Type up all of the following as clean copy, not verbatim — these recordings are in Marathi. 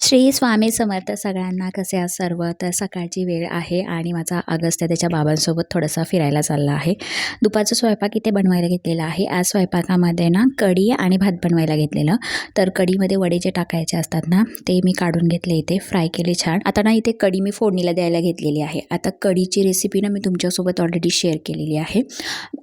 श्री स्वामी समर्थ सगळ्यांना. कसे आहात सर्व? तर सकाळची वेळ आहे आणि माझा अगस्त्य त्याच्या बाबांसोबत थोडासा फिरायला चालला आहे. दुपारचा स्वयंपाक इथे बनवायला घेतलेला आहे. आज स्वयंपाकामध्ये ना कढी आणि भात बनवायला घेतलेलं. तर कढीमध्ये वडे जे टाकायचे असतात ना ते मी काढून घेतले, इथे फ्राय केले छान. आता ना इथे कढी मी फोडणीला द्यायला घेतलेली आहे. आता कढीची रेसिपी ना मी तुमच्यासोबत ऑलरेडी शेअर केलेली आहे.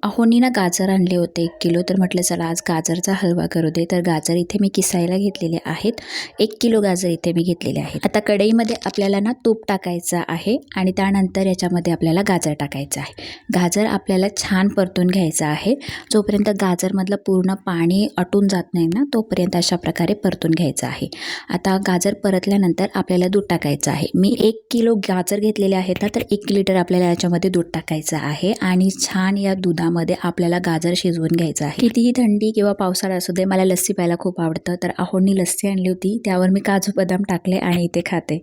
अहोनी ना गाजर आणले होते 1 किलो, तर म्हटलं चला आज गाजरचा हलवा करू दे. तर गाजर इथे मी किसायला घेतलेले आहेत. 1 किलो गाजर इथे मी घेतलेले आहेत. आता कढईमध्ये आपल्याला ना तूप टाकायचं आहे आणि त्यानंतर याच्यामध्ये आपल्याला गाजर टाकायचं आहे. गाजर आपल्याला छान परतून घ्यायचं आहे. जोपर्यंत गाजरमधलं पूर्ण पाणी आटून जात नाही ना तोपर्यंत अशा प्रकारे परतून घ्यायचं आहे. आता गाजर परतल्यानंतर आपल्याला दूध टाकायचं आहे. मी 1 किलो गाजर घेतलेले आहेत ना, तर 1 लिटर आपल्याला याच्यामध्ये दूध टाकायचं आहे आणि छान या दुधामध्ये आपल्याला गाजर शिजवून घ्यायचं आहे. कितीही थंडी किंवा पावसाळा असू दे, मला लस्सी प्यायला खूप आवडतं. तर अहोंनी लस्सी आणली होती, त्यावर मी काजू बदाम टाकले आणि इथे खाते.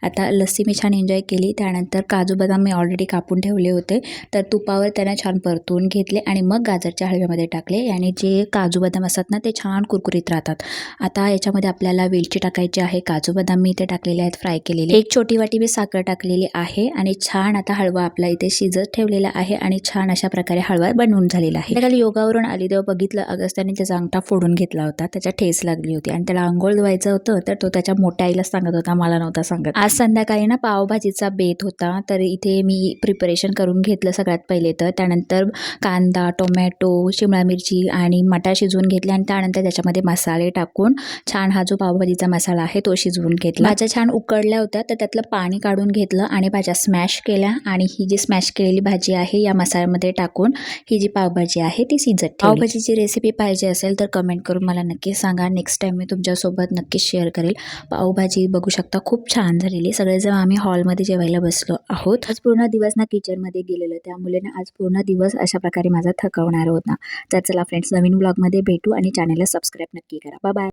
आता लस्सी मी छान एन्जॉय केली. त्यानंतर काजू बदाम मी ऑलरेडी कापून ठेवले होते, तर तुपावर त्यांना छान परतून घेतले आणि मग गाजरच्या हलव्यामध्ये टाकले आणि जे काजू बदाम असतात ना ते छान कुरकुरीत राहतात. आता याच्यामध्ये आपल्याला वेलची टाकायची आहे. काजू बदाम मी इथे टाकलेले आहेत फ्राय केलेले. 1 छोटी वाटी मी साखर टाकलेली आहे आणि छान आता हलवा आपला इथे शिजत ठेवलेला आहे आणि छान अशा प्रकारे हलवा बनवून झालेला आहे. काल योगावरून आली तेव्हा बघितलं अगस्त्याने त्याचा अंगठा फोडून घेतला होता. त्याच्या ठेस लागली होती आणि त्याला आंघोळ धुवायचं होतं, तर तो त्याच्या मोठ्या आईला सांगत होता, मला नव्हता सांगत. आज संध्याकाळी ना पावभाजीचा बेत होता, तर इथे मी प्रिपरेशन करून घेतलं सगळ्यात पहिले. तर त्यानंतर कांदा, टोमॅटो, शिमला मिरची आणि मटार शिजवून घेतले आणि त्यानंतर त्याच्यामध्ये मसाले टाकून छान हा जो पावभाजीचा मसाला आहे तो शिजवून घेतला. भाज्या छान उकडल्या होत्या, तर त्यातलं पाणी काढून घेतलं आणि भाज्या स्मॅश केल्या आणि ही जी स्मॅश केलेली भाजी आहे या मसाल्यामध्ये टाकून ही जी पावभाजी आहे ती शिजत ठेवली. पावभाजीची रेसिपी पाहिजे असेल तर कमेंट करून मला नक्की सांगा. नेक्स्ट टाइम मी तुमच्यासोबत नक्कीच शेअर करेल. पावभाजी बघू शकता खूप छान झालेली. सगळेजण आम्ही हॉलमध्ये जेवायला बसलो आहोत. आज पूर्ण दिवस ना किचनमध्ये गेलेलं, त्यामुळे ना आज पूर्ण दिवस अशा प्रकारे माझा थकवणार होता. तर चला फ्रेंड्स, नवीन ब्लॉगमध्ये भेटू आणि चॅनलला सबस्क्राईब नक्की करा. Bye bye.